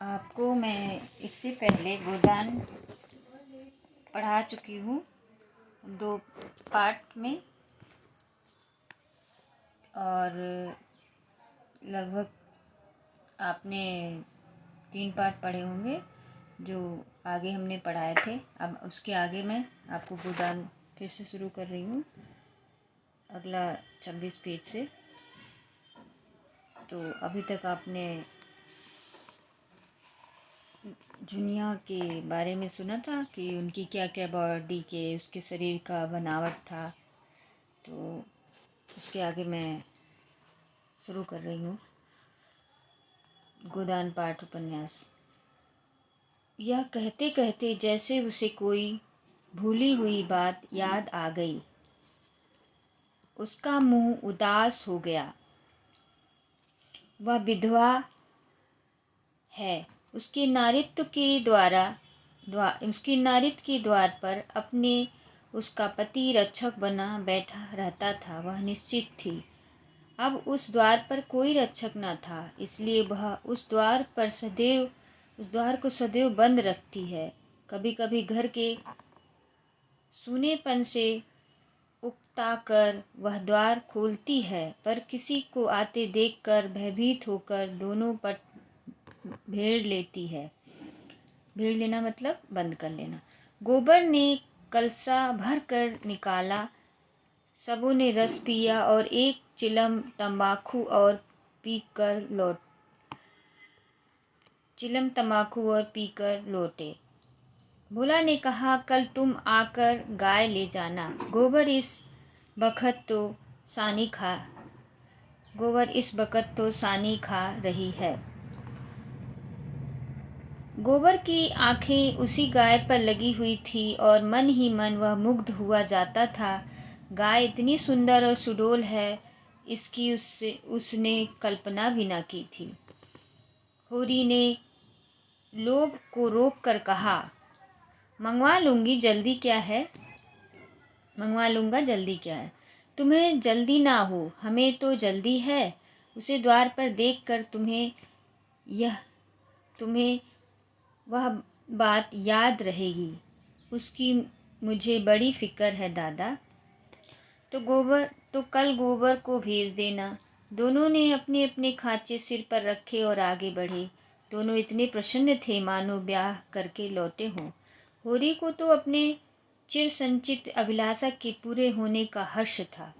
आपको मैं इससे पहले गोदान पढ़ा चुकी हूँ 2 पार्ट में, और लगभग आपने 3 पार्ट पढ़े होंगे जो आगे हमने पढ़ाए थे। अब उसके आगे मैं आपको गोदान फिर से शुरू कर रही हूँ, अगला 26 पेज से। तो अभी तक आपने जुनिया के बारे में सुना था कि उनकी क्या क्या बॉडी के, उसके शरीर का बनावट था। तो उसके आगे मैं शुरू कर रही हूँ गोदान पाठ उपन्यास। यह कहते कहते जैसे उसे कोई भूली हुई बात याद आ गई। उसका मुंह उदास हो गया। वह विधवा है। उसकी नारित्व के द्वार पर अपने उसका पति रक्षक बना बैठा रहता था, वह निश्चित थी। अब उस द्वार पर कोई रक्षक न था, इसलिए वह उस द्वार को सदैव बंद रखती है। कभी कभी घर के सूनेपन से उकताकर वह द्वार खोलती है, पर किसी को आते देखकर भयभीत होकर दोनों पट भेड़ लेती है। भेड़ लेना मतलब बंद कर लेना। गोबर ने कलसा भर कर निकाला। सबों ने रस पिया और एक चिलम तंबाकू और पीकर लौटे। भोला ने कहा, कल तुम आकर गाय ले जाना। गोबर इस बखत तो सानी खा रही है। गोबर की आंखें उसी गाय पर लगी हुई थी और मन ही मन वह मुग्ध हुआ जाता था। गाय इतनी सुंदर और सुडौल है, इसकी उसने कल्पना भी न की थी। होरी ने लोभ को रोक कर कहा, मंगवा लूंगा, जल्दी क्या है। तुम्हें जल्दी ना हो, हमें तो जल्दी है। उसे द्वार पर देखकर तुम्हें वह बात याद रहेगी। उसकी मुझे बड़ी फिक्र है दादा। तो कल गोबर को भेज देना। दोनों ने अपने अपने खांचे सिर पर रखे और आगे बढ़े। दोनों इतने प्रसन्न थे मानो ब्याह करके लौटे हों। होरी को तो अपने चिर संचित अभिलाषा के पूरे होने का हर्ष था,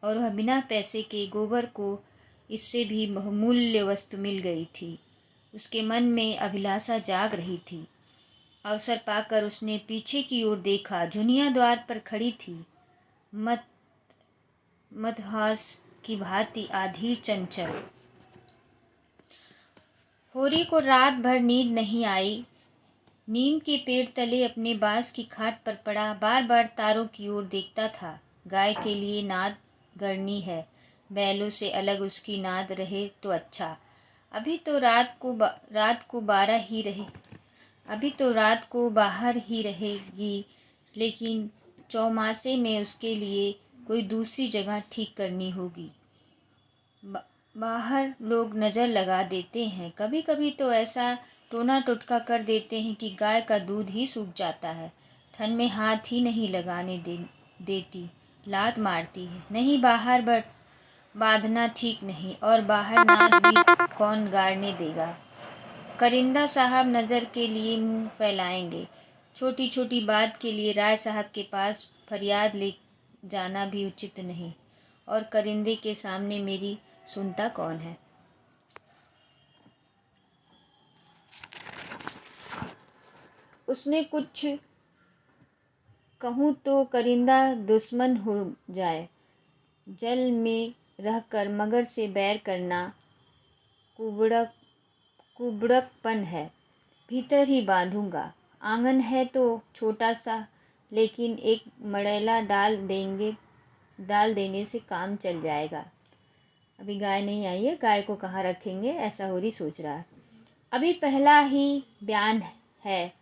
और वह बिना पैसे के गोबर को इससे भी बहुमूल्य वस्तु मिल गई थी। उसके मन में अभिलाषा जाग रही थी। अवसर पाकर उसने पीछे की ओर देखा। जुनिया द्वार पर खड़ी थी, मदहस की भांति आधी चंचल। होरी को रात भर नींद नहीं आई। नीम के पेड़ तले अपने बांस की खाट पर पड़ा बार बार तारों की ओर देखता था। गाय के लिए नाद गड़नी है, बैलों से अलग उसकी नाद रहे तो अच्छा। अभी तो रात को बाहर ही रहेगी, लेकिन चौमासे में उसके लिए कोई दूसरी जगह ठीक करनी होगी। बाहर लोग नज़र लगा देते हैं, कभी कभी तो ऐसा टोना टुटका कर देते हैं कि गाय का दूध ही सूख जाता है। थन में हाथ ही नहीं लगाने देती, लात मारती है। नहीं, बाहर बांधना ठीक नहीं, और बाहर नाद भी कौन गाड़ने देगा। करिंदा साहब नज़र के लिए मुंह फैलाएंगे। छोटी छोटी बात के लिए राय साहब के पास फरियाद ले जाना भी उचित नहीं, और करिंदे के सामने मेरी सुनता कौन है। उसने कुछ कहूँ तो करिंदा दुश्मन हो जाए। जल में रहकर मगर से बैर करना कुबड़कपन है। भीतर ही बांधूंगा। आंगन है तो छोटा सा, लेकिन एक मड़ैला डाल देने से काम चल जाएगा। अभी गाय नहीं आई है, गाय को कहाँ रखेंगे, ऐसा होरी सोच रहा है। अभी पहला ही बयान है।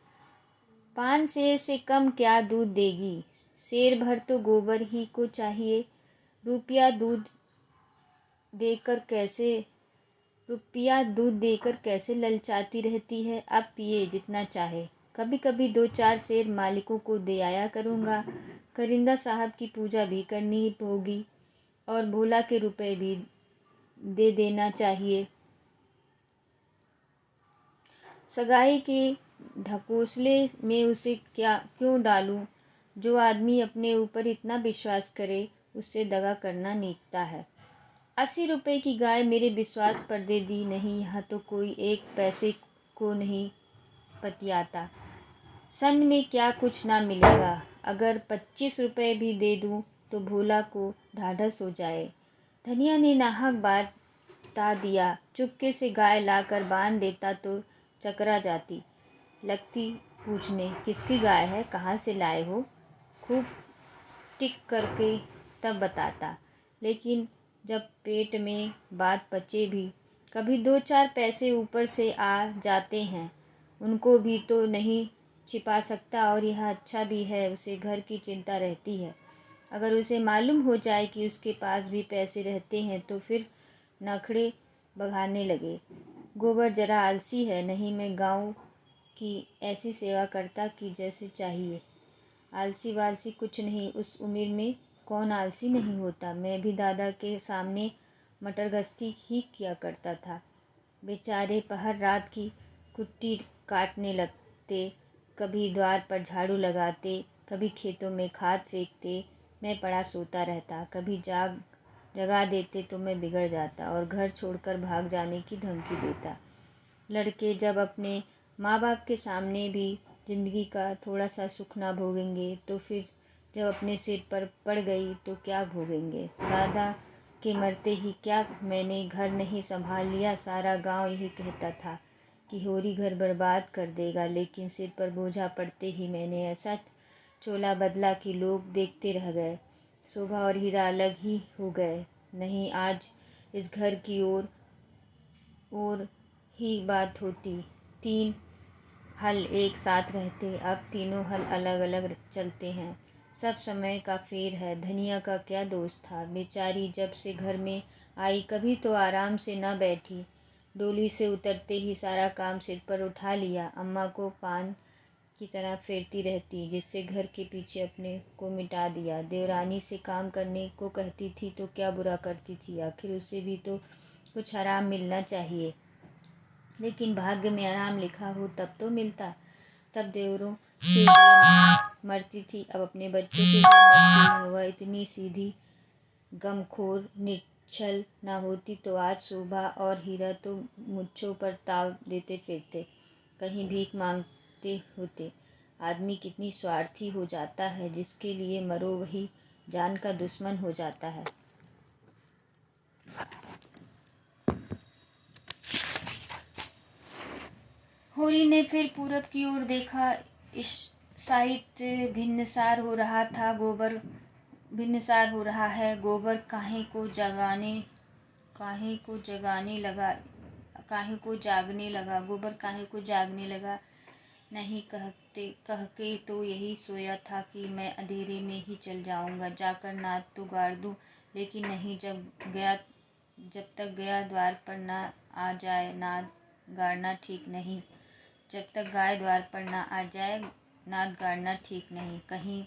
5 सेर से कम क्या दूध देगी। सेर भर तो गोबर ही को चाहिए। रुपया दूध देकर कैसे रुपया दूध देकर कैसे ललचाती रहती है। अब पिए जितना चाहे। कभी कभी 2-4 शेर मालिकों को दे आया करूँगा। करिंदा साहब की पूजा भी करनी होगी और भोला के रुपए भी दे देना चाहिए। सगाई के ढकोसले में उसे क्यों डालूं। जो आदमी अपने ऊपर इतना विश्वास करे उससे दगा करना नीचता है। 80 रुपए की गाय मेरे विश्वास पर दे दी नहीं। यहाँ तो कोई 1 पैसे को नहीं पतियाता। सन में क्या कुछ ना मिलेगा। अगर 25 रुपए भी दे दूं तो भोला को ढाढ़स हो जाए। धनिया ने नाहक बता दिया। चुपके से गाय लाकर बांध देता तो चकरा जाती। लगती पूछने किसकी गाय है, कहाँ से लाए हो। खूब टिक करके तब बताता। लेकिन जब पेट में बात पचे भी कभी 2-4 पैसे ऊपर से आ जाते हैं। उनको भी तो नहीं छिपा सकता। और यह अच्छा भी है, उसे घर की चिंता रहती है। अगर उसे मालूम हो जाए कि उसके पास भी पैसे रहते हैं तो फिर नखड़े बघाने लगे। गोबर जरा आलसी है। नहीं मैं गांव की ऐसी सेवा करता कि जैसे चाहिए। आलसी वालसी कुछ नहीं। उस उम्र में कौन आलसी नहीं होता। मैं भी दादा के सामने मटरगश्ती ही किया करता था। बेचारे पहर रात की कुट्टी काटने लगते, कभी द्वार पर झाड़ू लगाते, कभी खेतों में खाद फेंकते। मैं पड़ा सोता रहता। कभी जगा देते तो मैं बिगड़ जाता और घर छोड़कर भाग जाने की धमकी देता। लड़के जब अपने माँ बाप के सामने भी जिंदगी का थोड़ा सा सुख ना भोगेंगे तो फिर जब अपने सिर पर पड़ गई तो क्या भोगेंगे। दादा के मरते ही क्या मैंने घर नहीं संभाल लिया। सारा गांव यही कहता था कि होरी घर बर्बाद कर देगा। लेकिन सिर पर बोझा पड़ते ही मैंने ऐसा चोला बदला कि लोग देखते रह गए। शोभा और हीरा अलग ही हो गए। नहीं आज इस घर की और ही बात होती। 3 हल एक साथ रहते। अब तीनों हल अलग अलग चलते हैं। सब समय का फेर है। धनिया का क्या दोष था। बेचारी जब से घर में आई कभी तो आराम से न बैठी। डोली से उतरते ही सारा काम सिर पर उठा लिया। अम्मा को पान की तरह फेरती रहती जिससे घर के पीछे अपने को मिटा दिया। देवरानी से काम करने को कहती थी तो क्या बुरा करती थी। आखिर उसे भी तो कुछ आराम मिलना चाहिए। लेकिन भाग्य में आराम लिखा हो तब तो मिलता। तब देवरों के लिए मरती थी, अब अपने बच्चों के लिए मरती है। वह इतनी सीधी गमखोर निश्चल ना होती तो आज शोभा और हीरा तो मुच्छों पर ताव देते फिरते, कहीं भीख मांगते होते। आदमी कितनी स्वार्थी हो जाता है। जिसके लिए मरो वही जान का दुश्मन हो जाता है। होली ने फिर पूरब की ओर देखा। साहित्य भिन्नसार हो रहा था। गोबर भिन्नसार हो रहा है। गोबर काहे को जागने लगा। गोबर काहे को जागने लगा। नहीं कह के तो यही सोया था कि मैं अंधेरे में ही चल जाऊंगा। जाकर नाद तो गाड़ दूं। लेकिन नहीं, जब तक गया द्वार पर ना आ जाए नाद गाड़ना ठीक नहीं। जब तक गाय द्वार पर ना आ जाए नाद गाड़ना ठीक नहीं। कहीं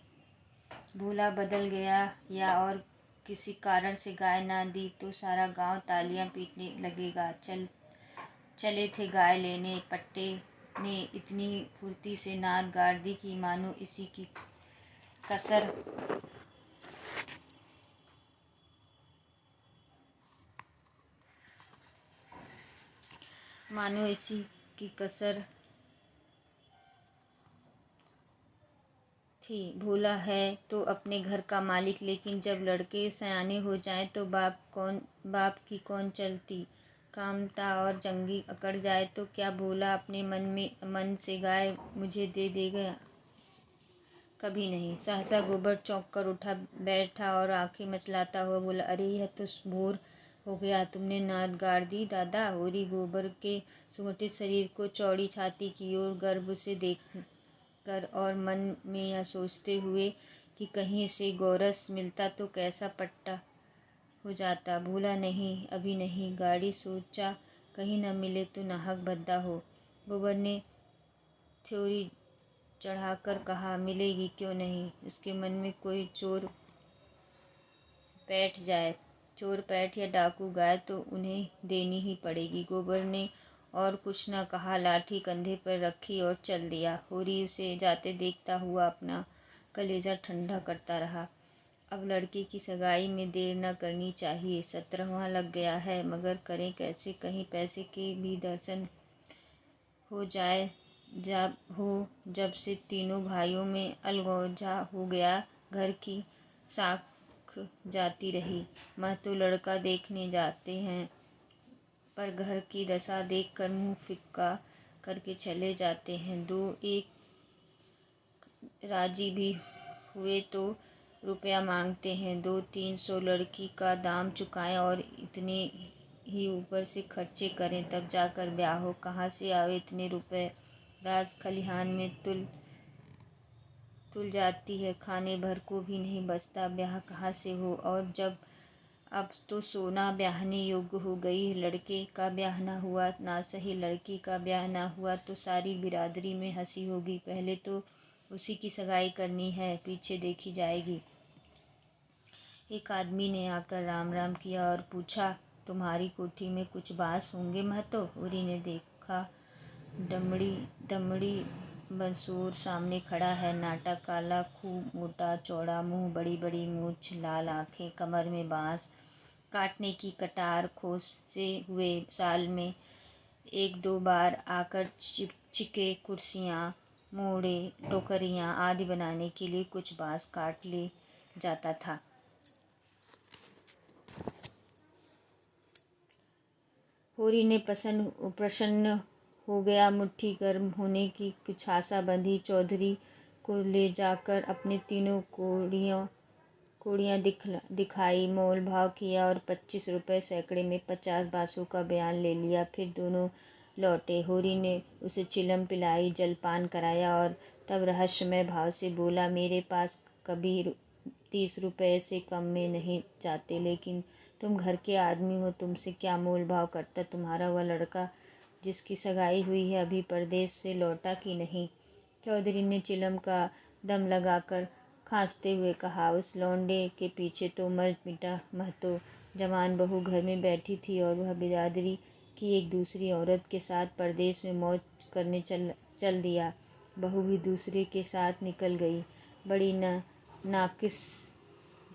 भोला बदल गया या और किसी कारण से गाय ना दी तो सारा गांव तालियां पीटने लगेगा। चले थे गाय लेने। पट्टे ने इतनी फुर्ती से नाद गाड़ दी कि मानो इसी की कसर थी। भोला है तो अपने घर का मालिक, लेकिन जब लड़के सयाने हो जाएं तो बाप की कौन चलती। कामता और जंगी अकड़ जाए तो क्या भोला अपने मन से गाय मुझे दे देगा। कभी नहीं। सहसा गोबर चौंक कर उठा बैठा और आंखें मचलाता हुआ बोला, अरे यह तो भोर हो गया। तुमने नाद गाड़ दी दादा। होरी गोबर के सुगठित शरीर को चौड़ी छाती की ओर गर्व से देख कर और मन में यह सोचते हुए कि कहीं से गोरस मिलता तो कैसा पट्टा हो जाता। भूला नहीं, अभी नहीं। गाड़ी सोचा कहीं न मिले तो नाहक भद्दा हो। गोबर ने थ्योरी चढ़ाकर कहा, मिलेगी क्यों नहीं। उसके मन में कोई चोर पैठ या डाकू गाय तो उन्हें देनी ही पड़ेगी। गोबर ने और कुछ न कहा, लाठी कंधे पर रखी और चल दिया। होरी उसे जाते देखता हुआ अपना कलेजा ठंडा करता रहा। अब लड़के की सगाई में देर न करनी चाहिए। 17वां लग गया है, मगर करें कैसे। कहीं पैसे के भी दर्शन हो जाए। जब से तीनों भाइयों में अलगौजा हो गया, घर की साख जाती रही। महतो लड़का देखने जाते हैं, पर घर की दशा देखकर मुंह फिक्का करके चले जाते हैं। 2-1 राजी भी हुए तो रुपया मांगते हैं। 200-300 लड़की का दाम चुकाएं और इतने ही ऊपर से खर्चे करें, तब जाकर ब्याह हो। कहाँ से आवे इतने रुपए। राज खलिहान में तुल जाती है, खाने भर को भी नहीं बचता। ब्याह कहाँ से हो। और अब तो सोना ब्याहने योग्य हो गई। लड़के का ब्याह ना हुआ, ना सही लड़की का ब्याह ना हुआ तो सारी बिरादरी में हंसी होगी। पहले तो उसी की सगाई करनी है, पीछे देखी जाएगी। एक आदमी ने आकर राम राम किया और पूछा, तुम्हारी कोठी में कुछ बांस होंगे महतो। होरी ने देखा, दमड़ी बंसूर सामने खड़ा है। नाटा काला, खूब मोटा चौड़ा मुंह, बड़ी बड़ी मूछ, लाल आंखें, कमर में बांस काटने की कटार, खोसे हुए साल में 1-2 बार आकर चिके कुर्सियाँ, मोड़े, टोकरियाँ आदि बनाने के लिए कुछ बांस काट ले जाता था। होरी ने प्रसन्न हो गया। मुट्ठी गर्म होने की कुछ आशा बंधी। चौधरी को ले जाकर अपने तीनों कोड़ियाँ दिखाई, मोल भाव किया और 25 रुपये सैकड़े में 50 बांसों का बयान ले लिया। फिर दोनों लौटे। होरी ने उसे चिलम पिलाई, जलपान कराया और तब रहस्यमय भाव से बोला, मेरे पास कभी 30 रुपये से कम में नहीं जाते, लेकिन तुम घर के आदमी हो, तुमसे क्या मोल भाव करता। तुम्हारा वह लड़का जिसकी सगाई हुई है अभी परदेश से लौटा कि नहीं। चौधरी ने चिलम का दम लगाकर खांसते हुए कहा, उस लौंडे के पीछे तो मर मिटा महतो। जवान बहू घर में बैठी थी और वह बिरादरी की एक दूसरी औरत के साथ परदेश में मौज करने चल दिया। बहू भी दूसरे के साथ निकल गई। बड़ी नाकिस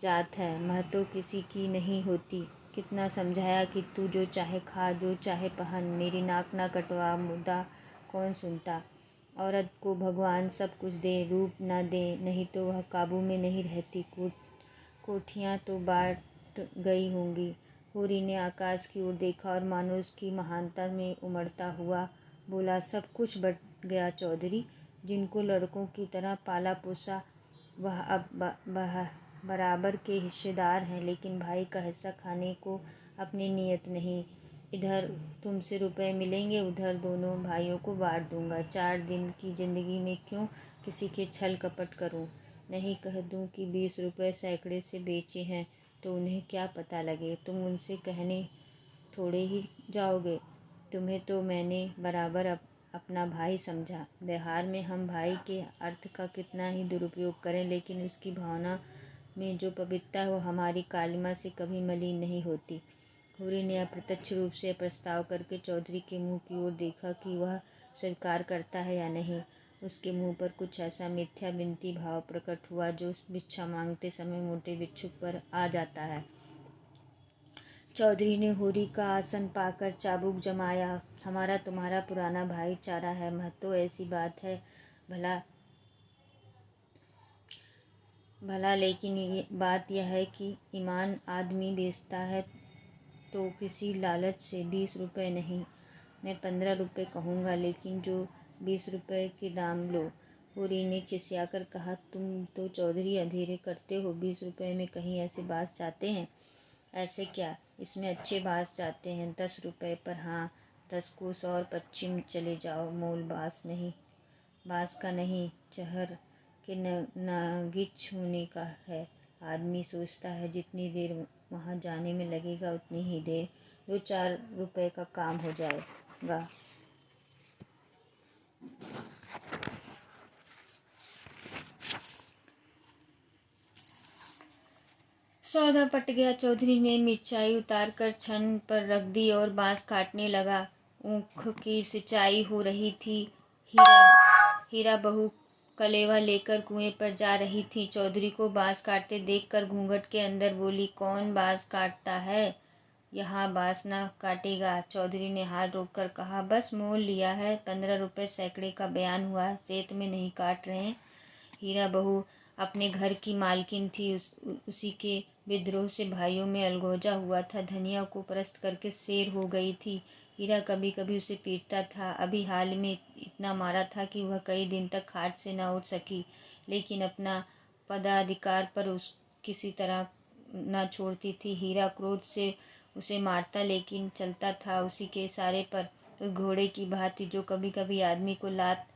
जात है, महतो किसी की नहीं होती। कितना समझाया कि तू जो चाहे खा, जो चाहे पहन, मेरी नाक ना कटवा, मुद्दा कौन सुनता। औरत को भगवान सब कुछ दे, रूप ना दे, नहीं तो वह काबू में नहीं रहती। कोठियाँ तो बाट गई होंगी। होरी ने आकाश की ओर देखा और मानो उसकी महानता में उमड़ता हुआ बोला, सब कुछ बट गया चौधरी। जिनको लड़कों की तरह पाला पोसा, वह अब बराबर के हिस्सेदार हैं, लेकिन भाई का हिस्सा खाने को अपनी नीयत नहीं। इधर तुमसे रुपए मिलेंगे, उधर दोनों भाइयों को बांट दूंगा। 4 दिन की जिंदगी में क्यों किसी के छल कपट करूं। नहीं कह दूं कि 20 रुपये सैकड़े से बेचे हैं तो उन्हें क्या पता लगे। तुम उनसे कहने थोड़े ही जाओगे। तुम्हें तो मैंने बराबर अपना भाई समझा। व्यवहार में हम भाई के अर्थ का कितना ही दुरुपयोग करें, लेकिन उसकी भावना में जो पवित्रता है वो हमारी कालिमा से कभी मलिन नहीं होती। होरी ने अप्रत्यक्ष रूप से प्रस्ताव करके चौधरी के मुंह की ओर देखा कि वह स्वीकार करता है या नहीं। उसके मुंह पर कुछ ऐसा मिथ्या बिनती भाव प्रकट हुआ जो भिक्षा मांगते समय मोटे भिक्षुक पर आ जाता है। चौधरी ने होरी का आसन पाकर चाबुक जमाया। हमारा तुम्हारा पुराना भाईचारा है महतो, ऐसी बात है भला, लेकिन बात यह है कि ईमान आदमी बेचता है तो किसी लालच से। 20 रुपये नहीं, मैं 15 रुपये कहूँगा, लेकिन जो 20 रुपये के दाम लो। होरी ने खिसियाकर कहा, तुम तो चौधरी अंधेरे करते हो। 20 रुपये में कहीं ऐसे बाँस जाते हैं। ऐसे क्या, इसमें अच्छे बाँस जाते हैं। 10 रुपये पर। हाँ, 10 कोस और पश्चिम चले जाओ। मोल बाँस का नहीं, चहर के नागिच होने का है। आदमी सोचता है जितनी देर वहाँ जाने में लगेगा उतनी ही देर 2-4 रुपए का काम हो जाएगा। सौदा पट गया। चौधरी ने मिर्चाई उतार कर छन पर रख दी और बांस काटने लगा। ऊख की सिंचाई हो रही थी। हीरा बहू कलेवा लेकर कुएं पर जा रही थी। चौधरी को बांस काटते देखकर घूंघट के अंदर बोली, कौन बांस काटता है? यहाँ बांस न काटेगा। चौधरी ने हाथ रोककर कहा, बस मोल लिया है, 15 रुपए सैकड़े का बयान हुआ, सेत में नहीं काट रहे। हीरा बहू अपने घर की मालकिन थी। उसी के विद्रोह से भाइयों में अलगोजा हुआ था। धनिया को परस्त करके शेर हो गई थी। हीरा कभी कभी उसे पीटता था। अभी हाल में इतना मारा था कि वह कई दिन तक खाट से न उठ सकी, लेकिन अपना पदाधिकार पर किसी तरह न छोड़ती थी। हीरा क्रोध से उसे मारता, लेकिन चलता था उसी के इशारे पर, उस घोड़े की भांति जो कभी कभी आदमी को लात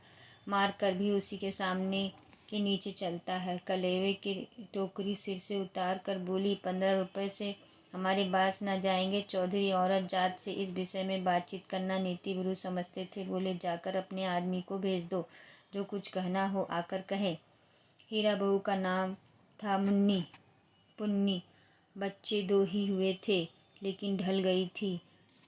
मार कर भी उसी के सामने के नीचे चलता है। कलेवे की टोकरी सिर से उतार कर बोली, 15 रुपए से हमारे बास न जाएंगे। चौधरी औरत जात से इस विषय में बातचीत करना नीति विरुद्ध समझते थे। बोले, जाकर अपने आदमी को भेज दो, जो कुछ कहना हो आकर कहे। हीरा बहू का नाम था पुन्नी। बच्चे 2 ही हुए थे, लेकिन ढल गई थी।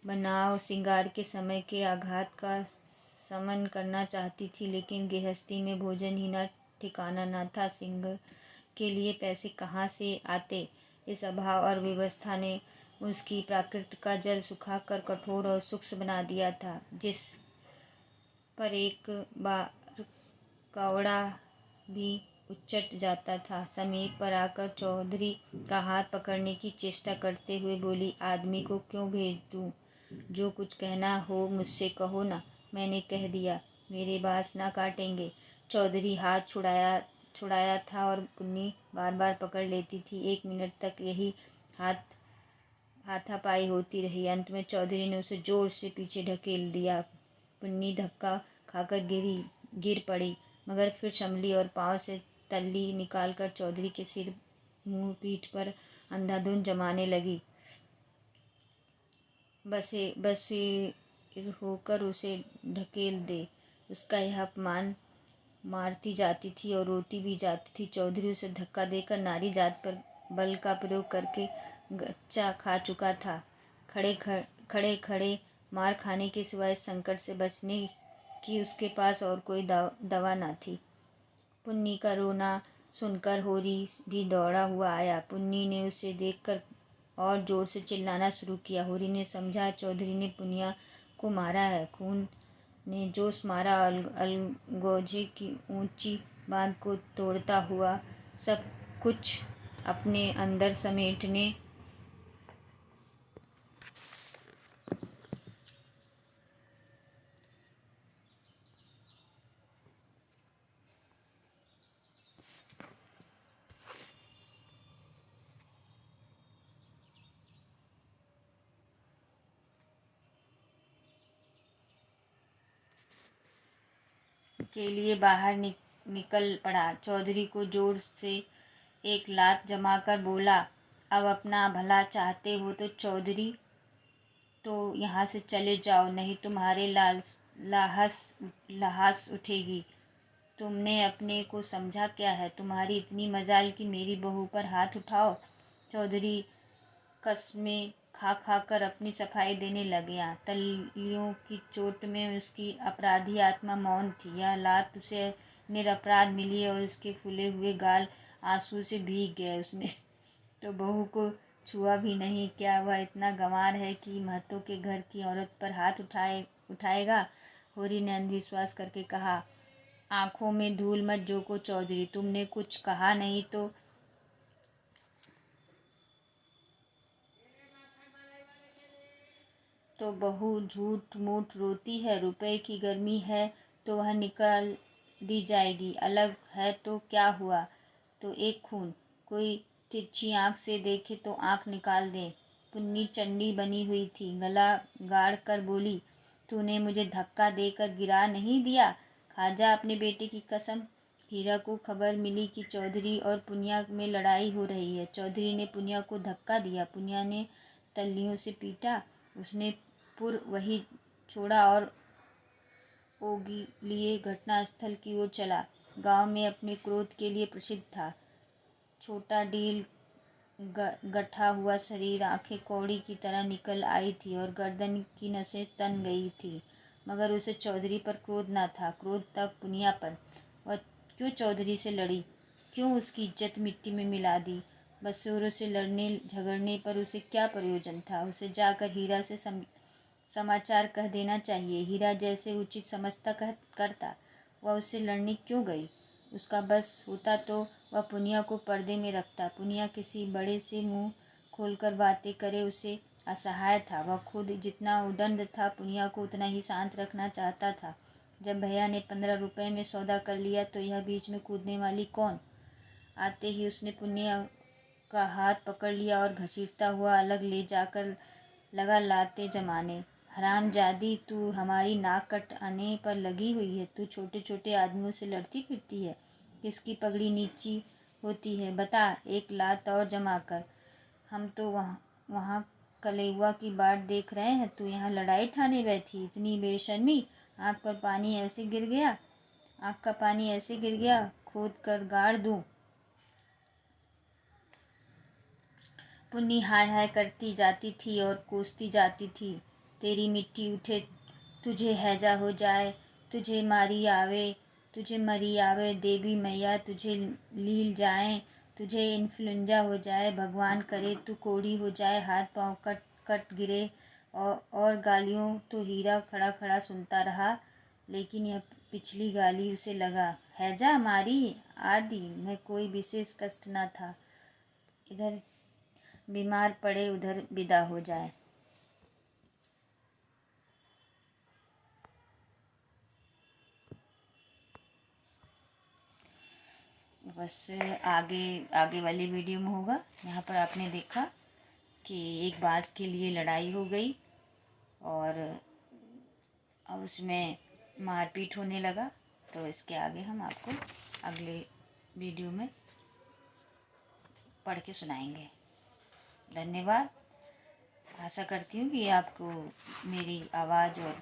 बनाव सिंगार के समय के आघात का शमन करना चाहती थी, लेकिन गृहस्थी में भोजन ही न ठिकाना न था। सिंह के लिए पैसे कहाँ से आते? इस अभाव और व्यवस्था ने उसकी प्राकृत का जल सुखाकर कठोर और सूक्ष्म बना दिया था। जिस पर एक बार कौड़ा भी उचट जाता था। समीप पर आकर चौधरी का हाथ पकड़ने की चेष्टा करते हुए बोली, आदमी को क्यों भेज दूं? जो कुछ कहना हो मुझसे कहो ना। मैंने कह दिया, मेरे बास ना काटेंगे। चौधरी हाथ छुड़ाया था और पुन्नी बार बार पकड़ लेती थी। 1 मिनट तक यही हाथापाई होती रही। अंत में चौधरी ने उसे जोर से पीछे ढकेल दिया। पुन्नी धक्का खाकर गिर पड़ी, मगर फिर संभली और पांव से तल्ली निकालकर चौधरी के सिर, मुंह, पीठ पर अंधाधुंध जमाने लगी। बस होकर उसे ढकेल दे। उसका यह अपमान मारती जाती थी और रोती भी जाती थी। चौधरी उसे धक्का देकर नारी जात पर बल का प्रयोग करके गच्चा खा चुका था। खड़े खड़े मार खाने के सिवाय संकट से बचने की उसके पास और कोई दवा न थी। पुन्नी का रोना सुनकर होरी भी दौड़ा हुआ आया। पुन्नी ने उसे देखकर और जोर से चिल्लाना शुरू किया। होरी ने समझा, चौधरी ने पुनिया को मारा है। खून ने जोश मारा। अलगोजे की ऊंची बांध को तोड़ता हुआ सब कुछ अपने अंदर समेटने के लिए बाहर निकल पड़ा। चौधरी को जोर से एक लात जमाकर बोला, अब अपना भला चाहते हो तो चौधरी, तो यहाँ से चले जाओ, नहीं तुम्हारे लाहस उठेगी। तुमने अपने को समझा क्या है? तुम्हारी इतनी मजाल कि मेरी बहू पर हाथ उठाओ। चौधरी कस्में खा खा कर अपनी सफाई देने लगे। तलियों की चोट में उसकी अपराधी आत्मा मौन थी। यह लात उसे निरपराध मिली और उसके फूले हुए गाल आंसू से भीग गए। उसने तो बहू को छुआ भी नहीं। क्या वह इतना गंवार है कि महतो के घर की औरत पर हाथ उठाएगा? होरी ने अंधविश्वास करके कहा, आंखों में धूल मत झोंको चौधरी, तुमने कुछ कहा नहीं तो बहू झूठ मूठ रोती है। रुपए की गर्मी है तो वह निकाल दी जाएगी, अलग है तो क्या हुआ? तो एक खून, कोई तिरछी आंख से देखे तो आंख निकाल दे। पुन्नी चंडी बनी हुई थी। गला गाड़ कर बोली, तूने मुझे धक्का देकर गिरा नहीं दिया? खा जा अपने बेटे की कसम। हीरा को खबर मिली कि चौधरी और पुनिया में लड़ाई हो रही है। चौधरी ने पुनिया को धक्का दिया। पुनिया ने तल्लियों से पीटा। उसने पुर वही छोड़ा और ओगी लिए घटनास्थल की ओर चला। गांव में अपने क्रोध के लिए प्रसिद्ध था। छोटा डील, गठा हुआ शरीर, आंखें कौड़ी की तरह निकल आई थी और गर्दन की नसें तन गई थी, मगर उसे चौधरी पर क्रोध न था। क्रोध तब पुनिया पर। वह क्यों चौधरी से लड़ी, क्यों उसकी इज्जत मिट्टी में मिला दी। बसोरों से लड़ने झगड़ने पर उसे क्या प्रयोजन था। उसे जाकर हीरा से समाचार कह देना चाहिए। हीरा जैसे उचित समझता करता। वह उससे लड़ने क्यों गई। उसका बस होता तो वह पुनिया को पर्दे में रखता। पुनिया किसी बड़े से मुंह खोलकर बातें करे उसे असहाय था। वह खुद जितना उद्दंड था, पुनिया को उतना ही शांत रखना चाहता था। जब भैया ने 15 रुपए में सौदा कर लिया तो यह बीच में कूदने वाली कौन। आते ही उसने पुनिया का हाथ पकड़ लिया और घसीटता हुआ अलग ले जाकर लगा लाते जमाने। हरामजादी, तू हमारी नाक कटाने पर लगी हुई है। तू छोटे छोटे आदमियों से लड़ती फिरती है। किसकी पगड़ी नीची होती है बता, एक लात और जमा कर। हम तो वहाँ कलेवा की बाट देख रहे हैं, तू यहाँ लड़ाई ठाने बैठी। इतनी बेशर्मी। आँख का पानी ऐसे गिर गया खोद कर गाड़ दूं। पुन्नी हाय हाय करती जाती थी और कोसती जाती थी। तेरी मिट्टी उठे, तुझे हैजा हो जाए, तुझे मरी आवे देवी मैया, तुझे लील जाए, तुझे इन्फ्लुएंजा हो जाए, भगवान करे तू कोढ़ी हो जाए, हाथ पांव कट कट गिरे। और गालियों तो हीरा खड़ा खड़ा सुनता रहा, लेकिन यह पिछली गाली उसे लगा हैजा मारी आदि में कोई विशेष कष्ट न था। इधर बीमार पड़े उधर विदा हो जाए। बस आगे वाली वीडियो में होगा। यहाँ पर आपने देखा कि एक बांस के लिए लड़ाई हो गई और अब उसमें मारपीट होने लगा। तो इसके आगे हम आपको अगले वीडियो में पढ़ के सुनाएंगे। धन्यवाद। आशा करती हूँ कि आपको मेरी आवाज़ और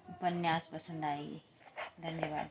उपन्यास पसंद आएगी। धन्यवाद।